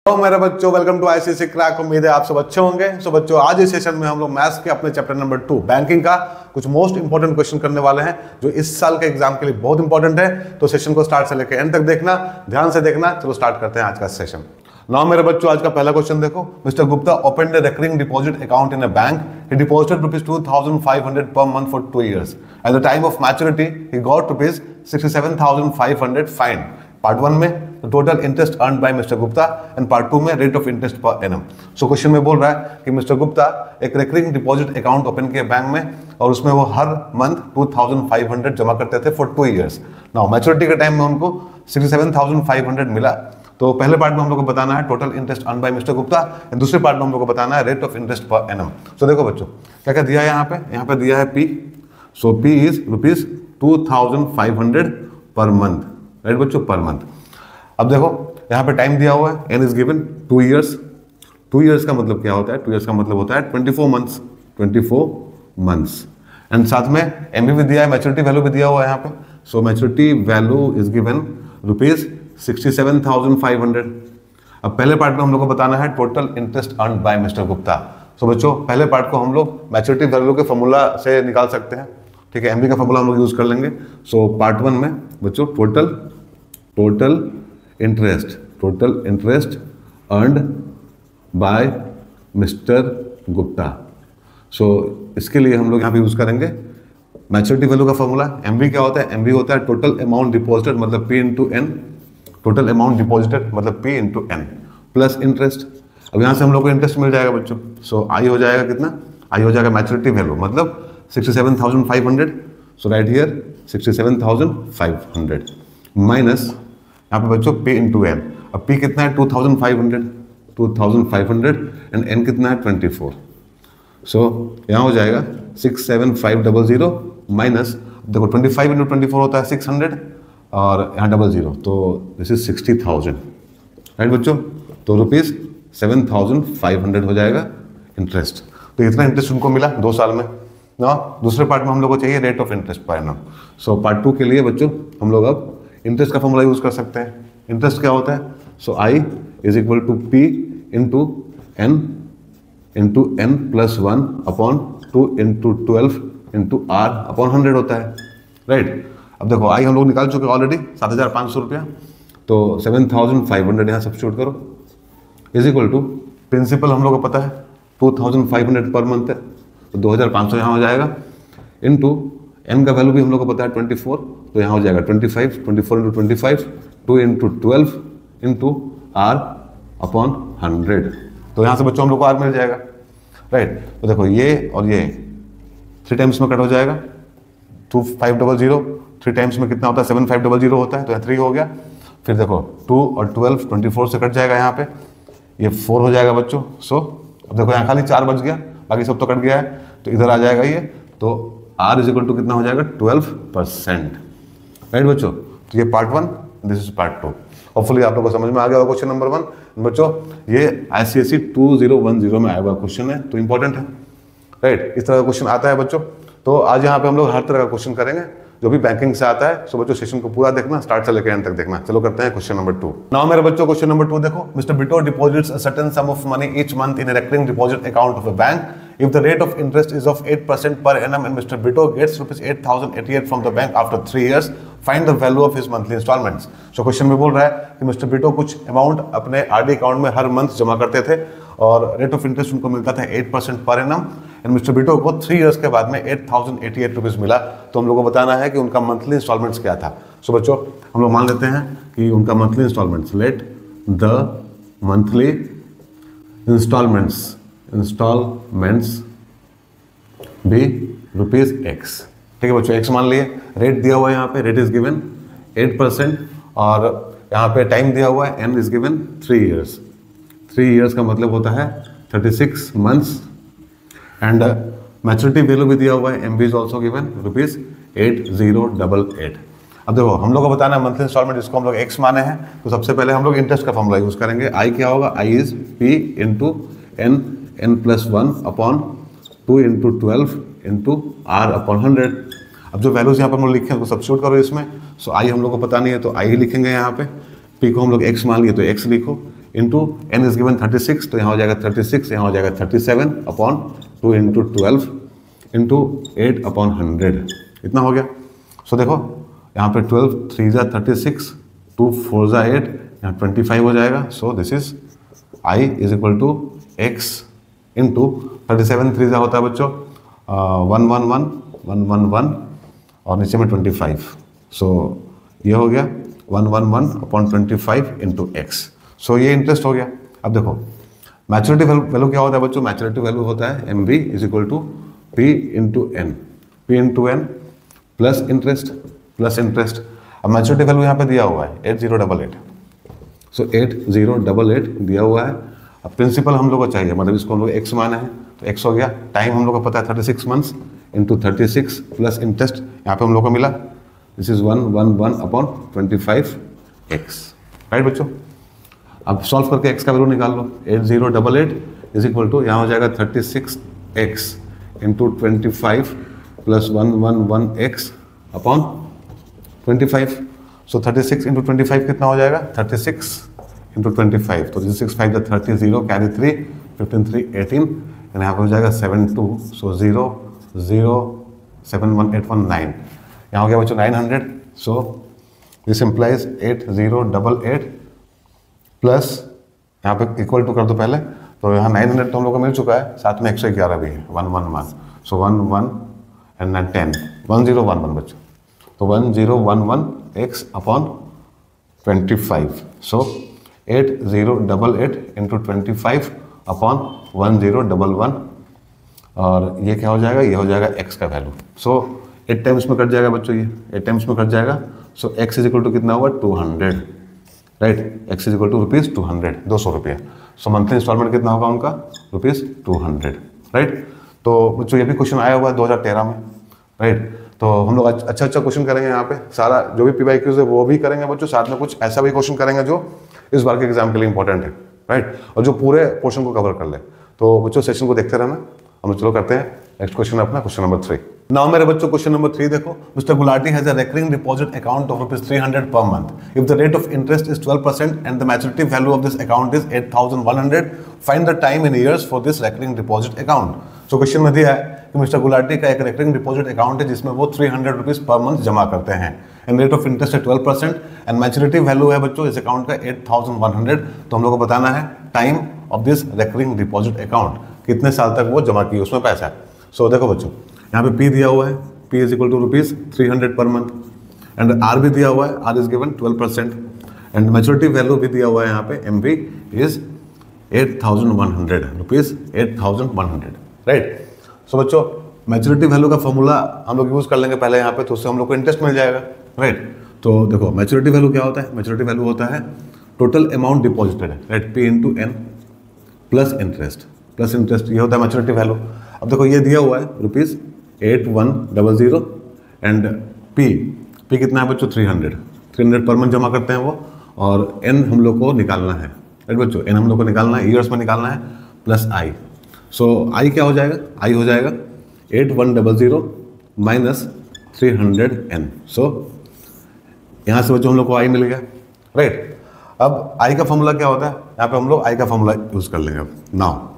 Hello मेरे बच्चों, welcome to ICSE crack. उम्मीद है आप सब अच्छे होंगे। सो बच्चों, आज इस सेशन में हम लोग मैथ्स के अपने चैप्टर नंबर 2 बैंकिंग का कुछ मोस्ट इंपॉर्टेंट क्वेश्चन करने वाले हैं जो इस साल के एग्जाम के लिए बहुत इंपॉर्टेंट है। तो सेशन को स्टार्ट से लेकर एंड तक देखना, ध्यान से देखना। चलो स्टार्ट करते हैं आज का सेशन। नाउ मेरे बच्चों, आज का पहला क्वेश्चन देखो। Mister Gupta opened a recurring deposit account in a bank. He deposited rupees 2,500 per month for 2 years. At the time of maturity, he got rupees 67,500 fine. Part 1 में total interest earn by mister Gupta and part 2 में rate of interest per annum. So question में बोल रहा है कि mister Gupta एक recurring deposit account open किया bank में और उसमें वो हर मंथ 2,500 जमा करते थे फॉर 2 इयर्स। नाउ मैच्योरिटी के टाइम में उनको 67,500 मिला। तो पहले पार्ट में हम लोग को बताना है total interest earn by mister Gupta and दूसरे पार्ट में हम लोग को बताना है rate of interest per annum. So देखो बच्चों, क्या क्या दिया है यहाँ पे दिया है P. So P is rupees 2,500 per month, right बच्चों, पर मंथ। अब देखो यहाँ पे टाइम दिया हुआ है, N is given 2 years. 2 years का मतलब क्या होता है? 2 इयर्स का मतलब होता है 24 मंथ्स, 24 मंथ्स। एंड साथ में एम भी दिया है, मैच्योरिटी वैल्यू भी दिया हुआ है यहाँ पे। So maturity value is given rupees 67,500। अब पहले पार्ट में हम लोग को बताना है total interest earn by mister Gupta. So बच्चों, पहले पार्ट को हम लोग मैच्योरिटी वैल्यू के फॉर्मूला से निकाल सकते हैं, ठीक है। एमबी का फॉर्मूला हम लोग यूज कर लेंगे। सो पार्ट 1 में बच्चों total interest earned by mister Gupta. So इसके लिए हम लोग यहाँ पे यूज करेंगे मैच्योरिटी वैल्यू का फॉर्मूला। एमबी क्या होता है? एमबी होता है टोटल अमाउंट डिपॉजिटेड मतलब P into N, total amount deposited मतलब P into N plus interest. अब यहाँ से हम लोग को इंटरेस्ट मिल जाएगा बच्चों। सो आई हो जाएगा कितना? आई हो जाएगा मैच्योरिटी वैल्यू मतलब 67,500। सो राइट हियर 67,500 माइनस यहाँ पे बच्चों पे इंटू एन। अब पी कितना है? 2,500 एंड एन कितना है? 24। सो यहाँ हो जाएगा 67500 माइनस, देखो 25 इंटू 24 होता है 600 और यहाँ 00, तो दिस इज 60,000, राइट बच्चों। तो रुपीज 7,500 हो जाएगा इंटरेस्ट। तो इतना इंटरेस्ट उनको मिला 2 साल में ना। दूसरे पार्ट में हम लोग को चाहिए rate of interest per annum. So part 2 के लिए बच्चों हम लोग अब इंटरेस्ट का फॉर्मूला यूज कर सकते हैं। इंटरेस्ट क्या होता है? So I is equal to P into N plus 1 upon 2 into 12 into are upon 100 होता है, राइट। अब देखो आई हम लोग निकाल चुके ऑलरेडी 7,500 रुपया। तो 7,500 यहाँ सब्स्टिट्यूट करो इज इक्वल टू प्रिंसिपल हम लोग को पता है 2,500 पर मंथ है, तो 2,500 यहाँ हो जाएगा इंटू एन का वैल्यू भी हम लोग को पता है 24, तो यहाँ हो जाएगा 25, 24 into 25, 2 into 12 into are upon 100। तो यहाँ से बच्चों हम लोग को आर मिल जाएगा, राइट। तो देखो ये और ये 3 टाइम्स में कट हो जाएगा, 2500, 3 टाइम्स में कितना होता है? 7500 होता है, तो यहाँ 3 हो गया। फिर देखो 2 और 12 24 से कट जाएगा, यहाँ पे ये 4 हो जाएगा बच्चों। सो अब देखो यहाँ खाली 4 बच गया, बाकी सब तो कट गया है, तो इधर आ जाएगा ये। तो R इज इक्वल टू कितना हो जाएगा? 12%, राइट बच्चों। तो ये part 1, this is part 2। Hopefully आप लोगों को समझ में आ गया होगा क्वेश्चन नंबर 1 बच्चों। ये आईसीएसई 2010 में आया हुआ क्वेश्चन है, तो इंपॉर्टेंट है, राइट। इस तरह का क्वेश्चन आता है बच्चों। तो आज यहाँ पे हम लोग हर तरह का क्वेश्चन करेंगे जो भी बैंकिंग से आता है। सो बच्चों सेशन को पूरा देखना, स्टार्ट से लेकर एंड तक देखना। चलो करते हैं क्वेश्चन नंबर 2। नाउ मेरे बच्चों, क्वेश्चन नंबर 2 देखो। मिस्टर बिटो deposits a certain some of money each month in a recurring deposit account of a bank. If the rate of interest is of 8% per annum and Mr. Bitto gets rupees 8,088 from the bank after 3 years, find the value of his monthly installments. So question में बोल रहा है कि mister बिटो कुछ amount अपने RD account में हर month जमा करते थे और रेट ऑफ इंटरेस्ट उनको मिलता था 8% पर एनम एंड मिस्टर बिटो को 3 इयर्स के बाद में 8,088 रुपीज मिला। तो हम लोग को बताना है कि उनका मंथली इंस्टॉलमेंट्स क्या था। सो बच्चों हम लोग मान लेते हैं कि उनका monthly installments, let the monthly installments भी रुपीज एक्स, ठीक है बच्चों। एक्स मान लिए, रेट दिया हुआ है यहाँ पे, रेट इज गिवन 8% और यहाँ पे टाइम दिया हुआ है, N is given 3 years. 3 years का मतलब होता है 36 मंथ्स एंड मैच्योरिटी वैल्यू भी दिया हुआ है, M B is also given rupees 8088। अब देखो हम लोग को बताना है मंथली इंस्टॉलमेंट, जिसको हम लोग एक्स माने हैं। तो सबसे पहले हम लोग इंटरेस्ट का फॉर्मूला यूज करेंगे। आई क्या होगा? I is P into N plus 1 upon 2 into 12 into are upon 100। अब जो वैल्यूज यहाँ पर हम लोग लिखे हैं उसको सब्स्टिट्यूट करो इसमें। सो आई हम लोग को पता नहीं है तो आई ही लिखेंगे यहाँ पे। पी को हम लोग एक्स मान लिए तो एक्स लिखो, इंटू n इज गिवन 36, तो यहाँ हो जाएगा 36, यहाँ हो जाएगा 37 अपॉन 2 इंटू 12 इंटू 8 अपॉन 100, इतना हो गया। सो देखो यहाँ पे 12 3 जा 36, 2 4 जा 8, यहाँ 25 हो जाएगा। So this is I is equal to x into 37 3 जा होता है बच्चों 111 111 और नीचे में 25। सो ये हो गया 111 अपॉन 25 इंटू एक्स। सो ये इंटरेस्ट हो गया। अब देखो मैच्योरिटी वैल्यू क्या होता है बच्चों, मैच्योरिटी वैल्यू होता है M B is equal to P into N, P into N plus interest. अब मैच्योरिटी वैल्यू यहाँ पे दिया हुआ है 8088, सो 8088 दिया हुआ है। अब प्रिंसिपल हम लोग को चाहिए, मतलब इसको हम लोग एक्स माना है तो एक्स हो गया। टाइम हम लोग को पता है 36 मंथ्स इंटू 36 प्लस इंटरेस्ट यहाँ पे हम लोग को मिला, this is 111 upon 25 x, right बच्चों। अब सॉल्व करके एक्स का वैल्यू निकाल लो, 8088 इज इक्वल टू यहाँ हो जाएगा 36 x into 25 plus 111 x upon 25। सो 36 इंटू 25 कितना हो जाएगा, 36 इंटू 25, तो 6 5 30 0 कैरी 3 15 3 18 एंड यहाँ पे हो जाएगा 72। सो 0 0 7 1 8 1 9, यहाँ हो गया बच्चों 900। सो दिस इम्प्लाइज 8088 प्लस यहाँ पे इक्वल टू कर दो पहले, तो यहाँ 900 तो हम लोग को मिल चुका है, साथ में 111 भी है 111। सो 11 एंड 10 1011 बच्चों, तो 1011 एक्स अपॉन 25। सो 8088 इंटू 25 अपॉन 1011 और ये क्या हो जाएगा, ये हो जाएगा एक्स का वैल्यू। सो 8 टाइम्स में कट जाएगा बच्चों, ये 8 टाइम्स में कट जाएगा। So X is equal to कितना हुआ 200, right. X is equal to rupees 200, 200 रुपये। सो मंथली इंस्टॉलमेंट कितना होगा उनका, रुपीज़ 200, राइट। तो बच्चों ये भी क्वेश्चन आया हुआ है 2013 में, राइट। तो हम लोग अच्छा क्वेश्चन करेंगे यहाँ पे, सारा जो भी PYQs है वो भी करेंगे बच्चों, साथ में कुछ ऐसा भी क्वेश्चन करेंगे जो इस बार के एग्जाम के लिए इंपॉर्टेंट है, राइट, और जो पूरे पोर्शन को कवर कर ले। तो बच्चों सेशन को देखते रहना। हम लोग चलो करते हैं नेक्स्ट क्वेश्चन अपना, क्वेश्चन नंबर 3। नाउ मेरे बच्चों क्वेश्चन नंबर 3 देखो, mister Gulati has a recurring deposit account of ₹300 per month. If the rate of interest is 12% and the maturity value of this account is 8100, find the time in years for this recurring deposit account. So question में दिया है कि mister Gulati का एक recurring deposit account है जिसमें वो 300 rupees per month जमा करते हैं एंड रेट ऑफ इंटरेस्ट है 12% एंड मैच्योरिटी वैल्यू है बच्चों इस अकाउंट का 8100। तो हम लोग को बताना है time of this recurring deposit account, कितने साल तक वो जमा किए उसमें पैसा है। सो देखो बच्चों यहाँ पे P दिया हुआ है, P is equal to rupees 300 per month and R भी दिया हुआ है, R is given 12% and maturity value भी दिया हुआ है यहाँ पे MB इज 8100 रुपीज़ 8100, राइट। सो बच्चों मैच्योरिटी वैल्यू का फॉर्मूला हम लोग यूज़ कर लेंगे पहले यहाँ पे, तो उससे हम लोग को इंटरेस्ट मिल जाएगा, राइट। तो देखो मैच्योरिटी वैल्यू क्या होता है, मैच्योरिटी वैल्यू होता है टोटल अमाउंट डिपॉजिटेड है, right, P into N plus interest, ये होता है मैच्योरिटी वैल्यू। अब देखो ये दिया हुआ है रुपीज़ 8100 एंड P कितना है बच्चों 300 पर मंथ जमा करते हैं वो, और N हम लोग को निकालना है, राइट बच्चों, N हम लोग को निकालना है, ईयर्स में निकालना है, प्लस I। सो I क्या हो जाएगा, I हो जाएगा 8100 माइनस 300N। सो यहाँ से बच्चों हम लोग को I मिल गया, राइट। अब I का फॉर्मूला क्या होता है, यहाँ पे हम लोग I का फॉर्मूला यूज़ कर लेंगे। अब now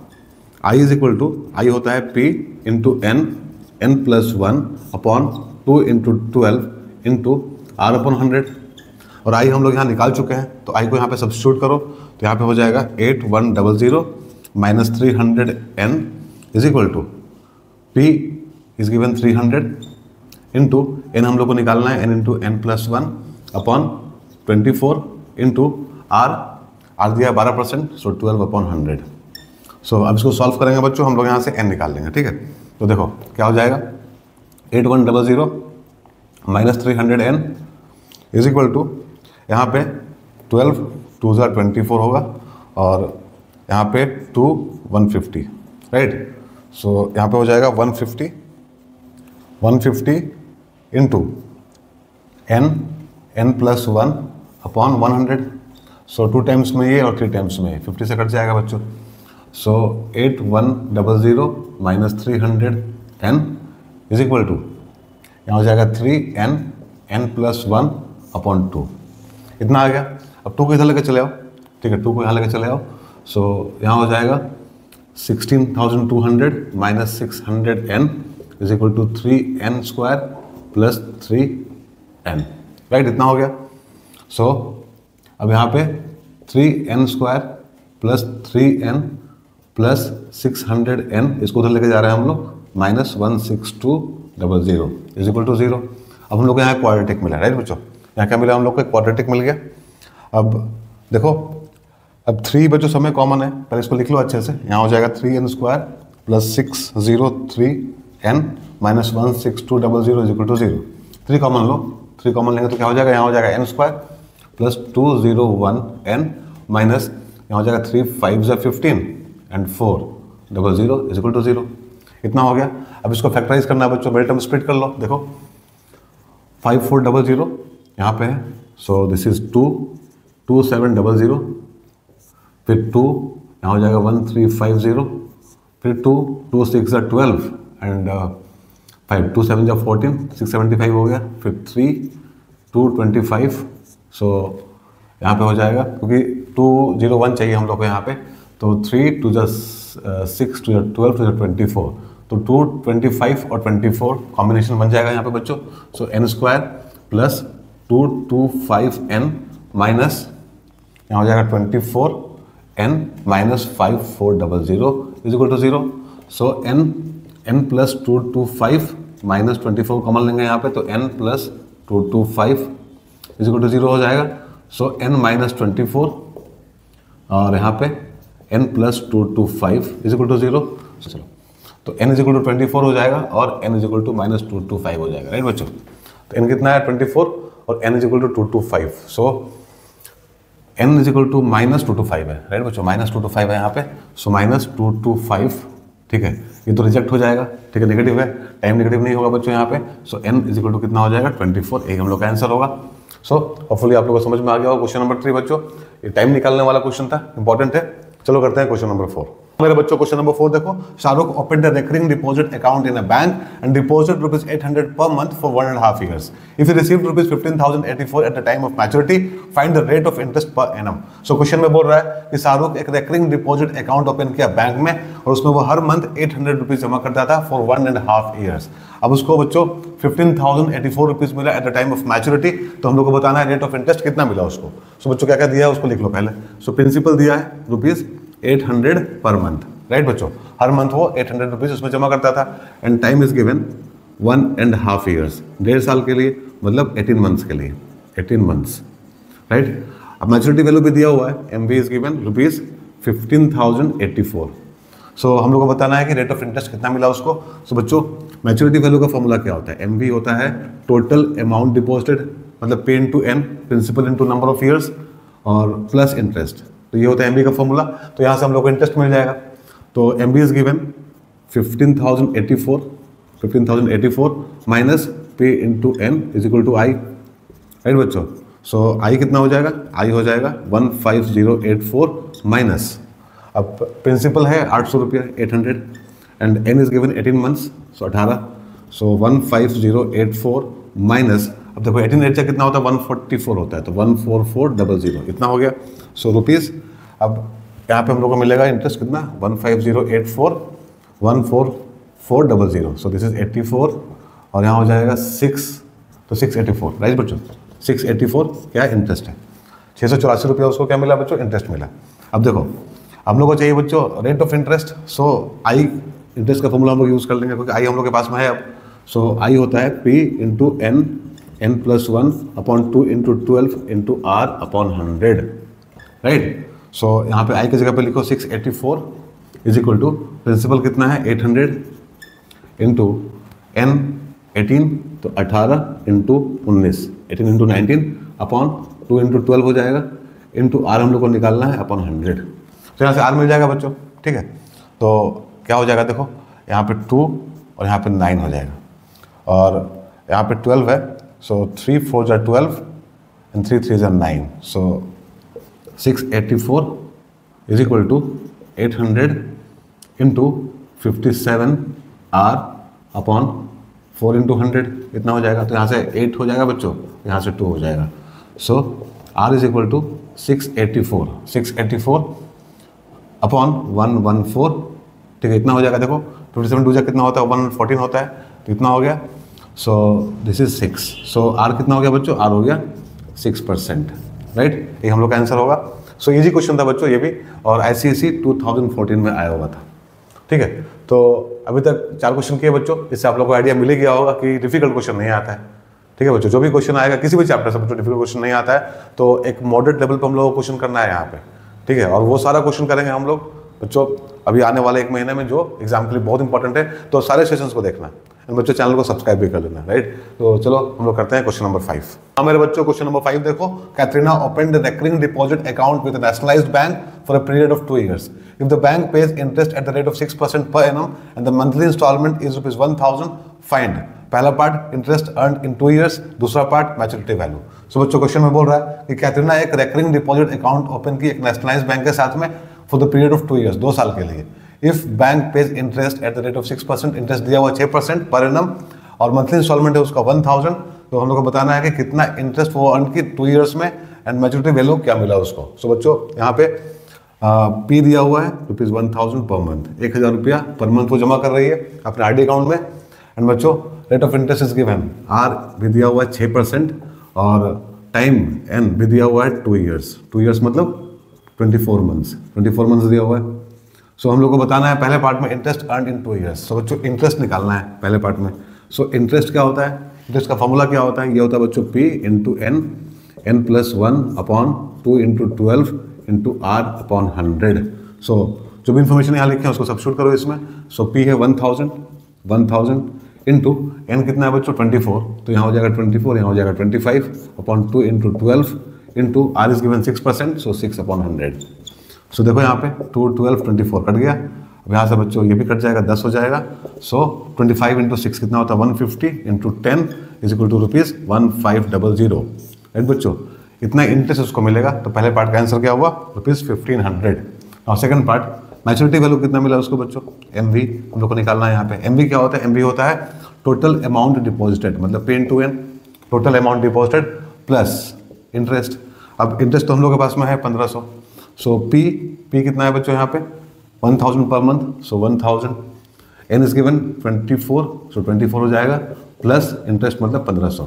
I is equal to, I होता है P into n plus 1 upon 2 into 12 into R upon 100, और I हम लोग यहाँ निकाल चुके हैं, तो I को यहाँ पे सब्स्टिट्यूट करो, तो यहाँ पे हो जाएगा 8100 minus 300N is equal to P is given 300 into N हम लोग को निकालना है, N into n plus 1 upon 24 into R दिया 12%, सो 12 अपॉन 100। सो अब इसको सॉल्व करेंगे बच्चों, हम लोग यहाँ से n निकाल लेंगे, ठीक है। तो देखो क्या हो जाएगा 8100 minus 300N is equal to यहाँ पे 12 2 24 होगा और यहाँ पे 2 150, राइट। सो यहाँ पे हो जाएगा 150 इंटू n प्लस 1 अपॉन 100। सो 2 टाइम्स में ये और 3 टाइम्स में 50 से कट जाएगा बच्चों। So 8100 minus 300N is equal to यहाँ हो जाएगा 3n प्लस 1 अपॉन 2, इतना आ गया। अब 2 को इधर लेकर चले आओ, ठीक है, 2 को यहाँ लेके चले आओ। सो यहाँ हो जाएगा 16,200 minus 600n is equal to 3n square plus 3n, right, इतना हो गया। सो अब यहाँ पे 3n square plus 3n plus 600n, इसको उधर लेके जा रहे हैं हम लोग, माइनस 16200 इज इक्वल टू 0। अब हम लोग को यहाँ क्वाड्रेटिक मिला, राइट बच्चों, यहाँ क्या मिला हम लोग को, क्वाड्रेटिक मिल गया। अब देखो, अब 3 बच्चों सब में कॉमन है, पर इसको लिख लो अच्छे से। यहाँ हो जाएगा 3n square plus 603n minus 16200 is equal to 0। 3 common लो, 3 कॉमन लेंगे तो क्या हो जाएगा, यहाँ हो जाएगा n square plus 201n minus यहाँ हो जाएगा 3 5 15 एंड 400 इज इक्वल टू 0, इतना हो गया। अब इसको फैक्टराइज करना है बच्चों, मेरे टर्म स्प्लिट कर लो। देखो 5400 यहाँ पे है, सो दिस इज 2 2700, फिर 2 यहाँ हो जाएगा 1350, फिर 2 2 6 12 एंड 5 2 7 14 675 हो गया, फिर 3 225। सो यहाँ पे हो जाएगा, क्योंकि 201 चाहिए हम लोग को यहाँ पे, तो 3 2 6 2 12 2 24, तो 225 और 24 कॉम्बिनेशन बन जाएगा यहाँ पे बच्चों। So n square plus 225n minus यहाँ हो जाएगा 24n minus 5400 is equal to 0। So n plus 225 minus 24 common लेंगे यहाँ पे, तो n plus 225 is equal to 0 हो जाएगा। सो n माइनस 24 और यहाँ पे n plus 225 is equal to 0। चलो, तो n इज इक्वल टू 24 हो जाएगा और n is equal to minus 225 हो जाएगा, राइट बच्चों। तो n कितना है 24 और n is equal to 225, so n is equal to minus 225 है, राइट बच्चों, माइनस 225 है यहाँ पे, सो माइनस 225, ठीक है, ये तो रिजेक्ट हो जाएगा, ठीक है, नेगेटिव है, टाइम नेगेटिव नहीं होगा बच्चों यहाँ पे। सो n इज इक्वल टू कितना हो जाएगा 24, एक हम लोग का आंसर होगा। सो होपफुली आप लोगों को समझ में आ गया होगा क्वेश्चन नंबर 3 बच्चों, ये टाइम निकालने वाला क्वेश्चन था, इंपॉर्टेंट है। चलो करते हैं क्वेश्चन नंबर 4। मेरे बच्चों क्वेश्चन नंबर 4 देखो, Shahrukh open the recurring deposit account in a bank and deposit ₹800 per month for 1.5 years. If he received ₹15,084 at the time of maturity, find the rate of interest per annum. So question में बोल रहा है कि शाहरुख एक recurring deposit account open किया bank में और उसमें वो हर मंथ ₹800 जमा करता था for 1.5 years. अब उसको बच्चों ₹15,084 मिला eight the time of maturity, तो हम लोग को बताना है रेट ऑफ इंटरेस्ट कितना मिला उसको। सो बच्चों क्या क्या दिया है उसको लिख लो पहले। सो प्रिंसिपल दिया है ₹800 पर मंथ, राइट बच्चों, हर मंथ वो ₹800 उसमें जमा करता था, and time is given 1.5 years, 1.5 साल के लिए, मतलब 18 मंथ्स के लिए, 18 मंथ्स, राइट। अब मैच्योरिटी वैल्यू भी दिया हुआ है, MV इज गिवन ₹15,084। सो हम लोग को बताना है कि रेट ऑफ इंटरेस्ट कितना मिला उसको। सो बच्चों मैच्योरिटी वैल्यू का फॉर्मूला क्या होता है, MV होता है टोटल अमाउंट डिपॉजिटेड, मतलब P into N, principal into number of years, और प्लस इंटरेस्ट, तो ये होता है MV का फॉर्मूला। तो यहाँ से हम लोग को इंटरेस्ट मिल जाएगा, तो MV is given 15,084 minus P into N is equal to I, right बच्चों। सो I कितना हो जाएगा, I हो जाएगा 15084 माइनस, अब प्रिंसिपल है ₹800 800 and n is given 18 months, so 18, so 15084 minus, अब देखो 18 8 कितना होता है 144 होता है, तो 14400 इतना हो गया। सो रुपीज़, अब यहाँ पे हम लोग को मिलेगा इंटरेस्ट कितना 15084 14400, सो दिस इज 84 और यहाँ हो जाएगा 6, तो 684, राइट बच्चों, 684 क्या इंटरेस्ट है, ₹684 उसको क्या मिला बच्चों, इंटरेस्ट मिला। अब देखो हम लोग को चाहिए बच्चों rate of interest, so I interest का फॉर्मूला हम लोग यूज़ कर लेंगे क्योंकि आई हम लोग के पास में है अब। सो आई होता है P into N plus 1 upon 2 into 12 into R upon 100, right. So यहाँ पे आई की जगह पे लिखो 684 इज इक्वल टू प्रिंसिपल कितना है 800 इंटू N 18, तो 18 इंटू 19, 18 इंटू 19 अपॉन 2 इंटू 12 हो जाएगा, इंटू R हम लोग को निकालना है अपॉन 100। तो यहाँ से R मिल जाएगा बच्चों, ठीक है। तो क्या हो जाएगा देखो, यहाँ पे 2 और यहाँ पे 9 हो जाएगा, और यहाँ पे 12 है, सो 3 4 जा 12 एंड 3 3 जा 9, so 684 is equal to 800 into 57 R upon 4 into 100, इतना हो जाएगा। तो यहाँ से 8 हो जाएगा बच्चों, यहाँ से 2 हो जाएगा, so R is equal to 684 upon 114, ठीक है, इतना हो जाएगा। देखो 27 टू जा कितना होता है, 114 होता है, तो इतना हो गया। So this is 6। So R कितना हो गया बच्चों, आर हो गया 6%, राइट। ये हम लोग का आंसर होगा। सो इजी क्वेश्चन था बच्चों ये भी, और ICSE 2014 में आया हुआ था, ठीक है। तो अभी तक 4 क्वेश्चन किए बच्चों, इससे आप लोग को आइडिया मिल गया होगा कि डिफिकल्ट क्वेश्चन नहीं आता है, ठीक है बच्चों। जो भी क्वेश्चन आएगा किसी भी चैप्टर से बच्चों डिफिकल्ट क्वेश्चन नहीं आता है, तो एक मॉडरेट लेवल पर हम लोगों को क्वेश्चन करना है यहाँ पे, ठीक है। और वो सारा क्वेश्चन करेंगे हम लोग बच्चों अभी आने वाले 1 महीने में, जो एग्जाम के लिए बहुत इंपॉर्टेंट है। तो सारे सेशंस को देखना है बच्चों, चैनल को सब्सक्राइब भी कर लेना, राइट। तो चलो हम लोग करते हैं क्वेश्चन नंबर 5। हाँ मेरे बच्चों, क्वेश्चन नंबर 5 देखो। Katrina opened the recurring deposit account with nationalised bank for a period of 2 years. If the bank pays interest at the rate of 6% per annum and the monthly installment is ₹1,000, find पहला part interest earn in 2 years, दूसरा part maturity value. सो बच्चों question में बोल रहा है कि कैटरीना एक recurring deposit account open की एक नेशनलाइज्ड बैंक के साथ में for the period of 2 years, 2 साल के लिए। If bank page interest at the rate of 6%, interest दिया हुआ 6% पर एनम, और मंथली इंस्टॉलमेंट है उसका 1,000, तो हम लोग को बताना है कि कितना इंटरेस्ट वो अर्न की 2 years में, एंड मैच्योरिटी वैल्यू क्या मिला उसको। सो बच्चों यहाँ पे पी दिया हुआ है ₹1,000 पर मंथ, 1,000 रुपया पर मंथ वो जमा कर रही है अपने आरडी अकाउंट में। एंड बच्चों rate of interest is given, R भी दिया हुआ है 6%, और टाइम एन भी दिया हुआ है 2 years। 2 years मतलब 24 months दिया हुआ है। सो हम लोग को बताना है पहले पार्ट में इंटरेस्ट अर्न इन 2 years। सो बच्चों इंटरेस्ट निकालना है पहले पार्ट में। सो इंटरेस्ट क्या होता है, इंटरेस्ट का फॉर्मूला क्या होता है, ये होता है बच्चों P into n, n+1 upon 2 into 12 into are upon 100। So जो भी इंफॉर्मेशन यहाँ लिखे हैं उसको सब्स्टिट्यूट करो इसमें। सो P है 1,000 इंटू एन कितना है बच्चों 24, तो यहाँ हो जाएगा 24, यहाँ हो जाएगा 25 upon 2 into 12 into r is given 6%, so 6 upon 100। So देखो यहाँ पे 2, 12, 24 कट गया। अब यहाँ से बच्चों ये भी कट जाएगा, 10 हो जाएगा। सो 25 इंटू 6 कितना होता है 150 into 10 is equal to ₹1500, right बच्चों। इतना इंटरेस्ट उसको मिलेगा। तो पहले पार्ट का आंसर क्या हुआ ₹1500। और सेकंड पार्ट मैच्योरिटी वैल्यू कितना मिला उसको बच्चों, MV हम लोग को निकालना है यहाँ पे। MV क्या होता है, MV होता है टोटल अमाउंट डिपॉजिटेड, मतलब P into N, total amount deposited plus interest. अब इंटरेस्ट तो हम लोग के पास में है 1500। सो P कितना है बच्चों यहाँ पे 1,000 पर month, so 1,000, N is given 24, सो 24 हो जाएगा, प्लस इंटरेस्ट मतलब 1500।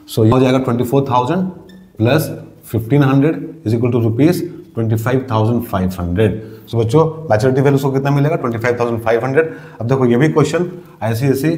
सो ये हो जाएगा 24,000 प्लस 1,500 इज इक्वल टू ₹25,500। सो बच्चों मैच्योरिटी वैल्यू को कितना मिलेगा 25,500। अब देखो ये भी क्वेश्चन ICSE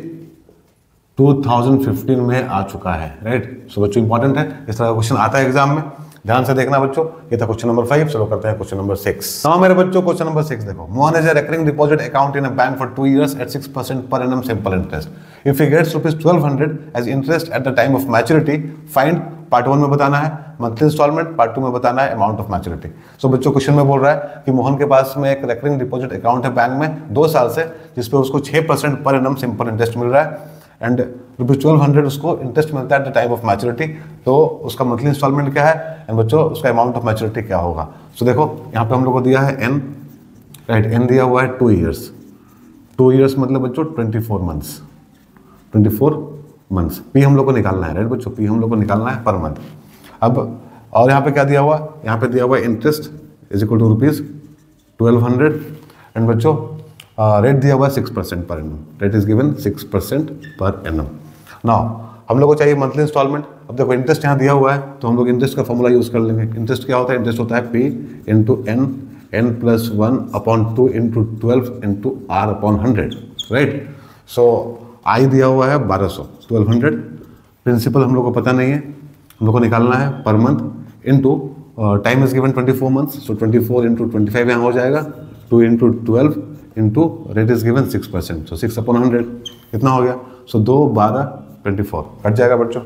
2015 में आ चुका है, राइट। सो बच्चों इंपॉर्टेंट है, इस तरह का क्वेश्चन आता है एग्जाम में, ध्यान से देखना बच्चों। ये था क्वेश्चन नंबर 5। चलो करते हैं क्वेश्चन नंबर 6। हाँ मेरे बच्चों क्वेश्चन नंबर 6 देखो। Mohan is a recurring deposit account in a bank for 2 years at 6% per annum simple interest. If he gets ₹1,200 as interest at the time of maturity, find part 1 में बताना है monthly instalment, part 2 में बताना है amount of maturity. So बच्चों question में बोल रहा है कि मोहन के पास में एक रेकरिंग डिपॉजिट अकाउंट है बैंक में 2 साल से, जिसपे उसको 6% पर एनम सिंपल इंटरेस्ट मिल रहा है, एंड ₹1,200 उसको इंटरेस्ट मिलता है eight the time of maturity. तो उसका मंथली इंस्टॉलमेंट क्या है, एंड बच्चों उसका अमाउंट ऑफ मैच्योरिटी क्या होगा। सो देखो यहाँ पे हम लोग को दिया है एन, राइट, एन दिया हुआ है 2 years। 2 years मतलब बच्चों 24 मंथ्स। पी हम लोग को निकालना है, राइट बच्चों, पी हम लोग को निकालना है पर मंथ। अब और यहाँ पे क्या दिया हुआ, यहाँ पे दिया हुआ interest is equal to ₹1,200, and बच्चों रेट दिया हुआ है 6% per annum, rate is given 6% per annum. Now हम लोग को चाहिए मंथली इंस्टॉलमेंट। अब देखो इंटरेस्ट यहाँ दिया हुआ है, तो हम लोग इंटरेस्ट का फॉर्मूला यूज कर लेंगे। इंटरेस्ट क्या होता है, इंटरेस्ट होता है P into n, n+1 upon 2 into 12 into are upon 100, right. So I दिया हुआ है 1200, प्रिंसिपल हम लोग को पता नहीं है, हम लोग को निकालना है per month into time is given 24 months, so 24 into 25 यहाँ हो जाएगा, 2 into 12 into rate is given 6%, so 6 upon 100 कितना हो गया। सो 2, 12, 24 कट जाएगा बच्चों।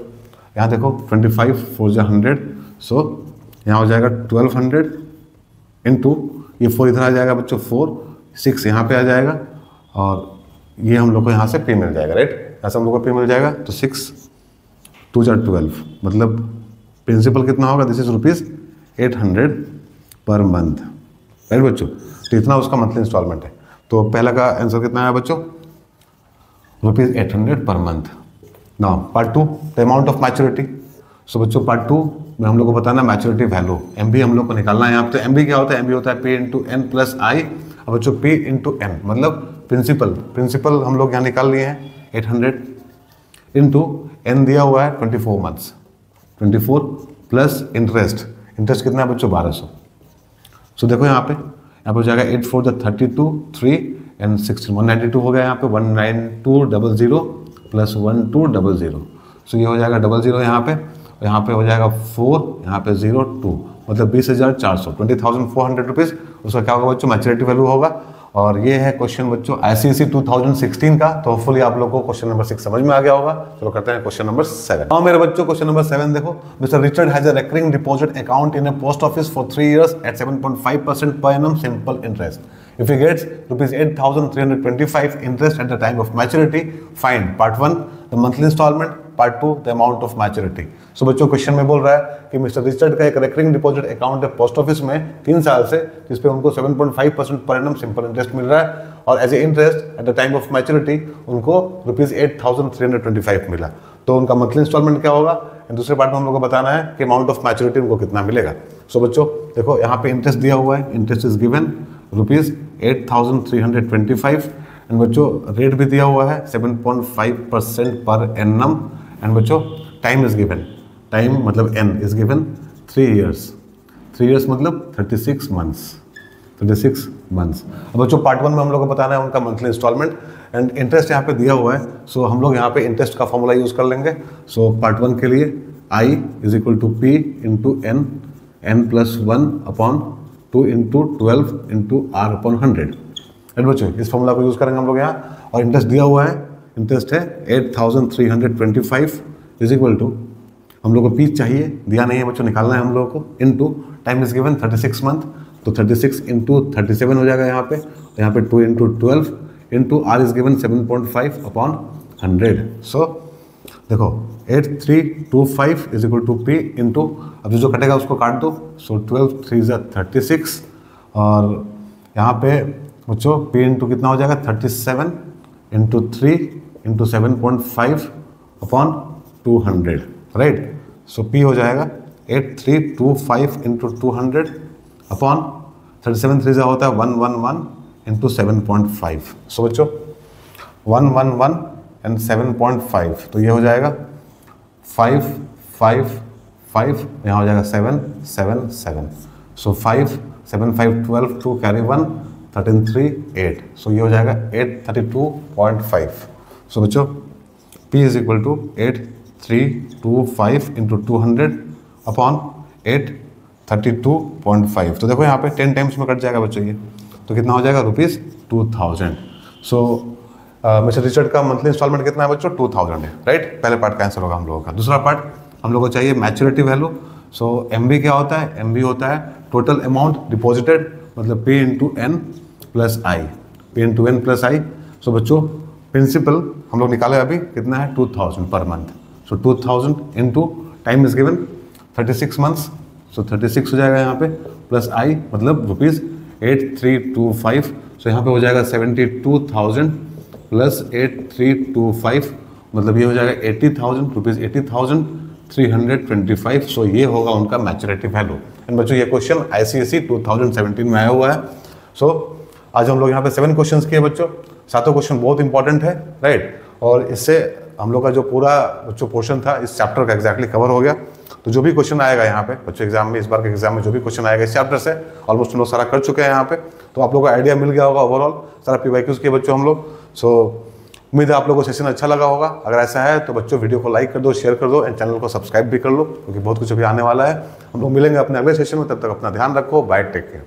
यहाँ देखो 25 4 जा 100, सो यहाँ हो जाएगा 1200 इंटू ये 4 इधर आ जाएगा बच्चों 4, 6 यहाँ पे आ जाएगा, और ये हम लोग को यहाँ से पे मिल जाएगा, राइट। यहाँ से हम लोग को पे मिल जाएगा, तो 6 2 जा 12 मतलब प्रिंसिपल कितना होगा, this is ₹800 per month, right बच्चों। तो इतना उसका मंथली इंस्टॉलमेंट है। तो पहला का आंसर कितना आया बच्चों, ₹800 per month. Now part 2 the amount of maturity. So बच्चों पार्ट 2 हम लोग को बताना मैच्योरिटी वैल्यू, एमबी हम लोग को निकालना है यहाँ पे। तो एमबी क्या होता है, एमबी होता है पी इंटू एन प्लस आई। अब बच्चों पी इंटू एन मतलब प्रिंसिपल हम लोग यहाँ निकाल लिए हैं 800 इंटू एन दिया हुआ है 24 मंथ्स, 24 प्लस इंटरेस्ट कितना है बच्चों 1200। सो देखो यहाँ पे हो जाएगा 8 4 32 3 एंड 16 192 हो गया यहाँ पे 19200 प्लस 1200। सो ये हो जाएगा 00 यहाँ पे हो जाएगा 4 यहाँ पे 02 मतलब 20,400 20,400 रुपीज़ उसका क्या होगा बच्चों मैच्योरिटी वैल्यू होगा। और ये है क्वेश्चन बच्चों ICSE 2016 का। तो होपफुली आप लोगों को क्वेश्चन नंबर 6 समझ में आ गया होगा। चलो करते हैं क्वेश्चन नंबर 7। हाँ मेरे बच्चों क्वेश्चन नंबर 7 देखो, mister Richard has a recurring deposit account in a post office for 3 years at 7.5% per annum simple interest. If he gets rupees 8,325 interest at the time of maturity, find part 1 the monthly installment, part 2 the amount of maturity. So बच्चों question में बोल रहा है कि mister Richard का एक recurring deposit account है post office में 3 साल से, जिस पे उनको 7.5% पर एनम सिंपल इंटरेस्ट मिल रहा है और as a interest at the time of maturity उनको रुपीज 8,325 मिला। तो उनका मंथली इंस्टॉलमेंट क्या होगा, एंड दूसरे पार्ट में हम लोग को बताना है कि अमाउंट ऑफ मैच्योरिटी उनको कितना मिलेगा। सो बच्चों देखो यहाँ पे इंटरेस्ट दिया हुआ है, interest is given rupees 8,325 and बच्चों रेट भी दिया हुआ है 7.5% पर एनम एंड बच्चों टाइम इज गिवन, टाइम मतलब N is given 3 years, 3 years मतलब 36 months। अब बच्चों पार्ट 1 में हम लोग को बताना है उनका मंथली इंस्टॉलमेंट एंड इंटरेस्ट यहाँ पे दिया हुआ है। सो हम लोग यहाँ पे इंटरेस्ट का फॉर्मूला यूज कर लेंगे। सो पार्ट 1 के लिए I is equal to P into n, n plus 1 upon 2 into 12 into are upon 100। And बच्चों इस फॉर्मूला को यूज करेंगे हम लोग यहाँ। और इंटरेस्ट दिया हुआ है, इंटरेस्ट है 8,325 इज इक्वल टू, हम लोग को पी चाहिए, दिया नहीं है बच्चों, निकालना है हम लोगों को, into time is given 36 month, तो 36 इंटू 37 हो जाएगा यहाँ पे 2 into 12 into r is given 7.5 upon 100। So देखो 8,325 is equal to P into, अब जो कटेगा उसको काट दो। सो 12 3 36 और यहाँ पे बच्चों पी इंटू कितना हो जाएगा 37 इंटू 3 इंटू 7.5 अपॉन 200, राइट। सो पी हो जाएगा 8,325 इंटू 200 अपॉन 37 3 होता है 111 इंटू 7.5। सो बच्चों 111 एंड 7.5 तो ये हो जाएगा 5 5 5, यहाँ हो जाएगा 7 7 7। सो 5 7 5 12 2 कैरी 1 13 3 8। सो ये हो जाएगा 832.5। सो बच्चों P is equal to 8,325 into 200 upon 832.5। तो देखो यहाँ पे 10 टाइम्स में कट जाएगा बच्चों ये, तो कितना हो जाएगा रुपीज़ 2,000। सो मिस्टर रिचर्ड का मंथली इंस्टॉलमेंट कितना है बच्चों 2,000 है, राइट। पहले पार्ट कैंसिल होगा हम लोगों का। दूसरा पार्ट हम लोगों को चाहिए मैच्योरिटी वैल्यू। सो एमबी क्या होता है, एमबी होता है टोटल अमाउंट डिपॉजिटेड मतलब पी इंटू एन प्लस आई, पी इंटू एन प्लस आई। सो बच्चों प्रिंसिपल हम लोग निकाले अभी कितना है 2,000 per month. So 2,000 into time is given 36 months, so 36 हो जाएगा यहाँ पे प्लस आई मतलब रुपीज़ 8,325। सो यहाँ पे हो जाएगा 72,000 प्लस 8,325 मतलब ये हो जाएगा 80,000 रुपीज़ 80,325। सो ये होगा उनका मैच्योरिटी वैल्यू। एंड बच्चों ये क्वेश्चन ICSE 2017 में आया हुआ है। सो आज हम लोग यहाँ पे 7 क्वेश्चंस किए बच्चों, सातों क्वेश्चन बहुत इंपॉर्टेंट है, राइट। और इससे हम लोग का जो पूरा बच्चों पोर्शन था इस चैप्टर का एग्जैक्टली कवर हो गया। तो जो भी क्वेश्चन आएगा यहाँ पे बच्चों एग्जाम में, इस बार के एग्जाम में जो भी क्वेश्चन आएगा इस चैप्टर से ऑलमोस्ट हम लोग सारा कर चुके हैं यहाँ पे। तो आप लोगों को आइडिया मिल गया होगा ओवरऑल सारा PYQs के बच्चों हम लोग। सो उम्मीद है आप लोगों को सेशन अच्छा लगा होगा। अगर ऐसा है तो बच्चों वीडियो को लाइक कर दो, शेयर कर दो एंड चैनल को सब्सक्राइब भी कर लो, क्योंकि बहुत कुछ अभी आने वाला है। हम लोग मिलेंगे अपने अगले सेशन में, तब तक अपना ध्यान रखो, बाय, टेक केयर।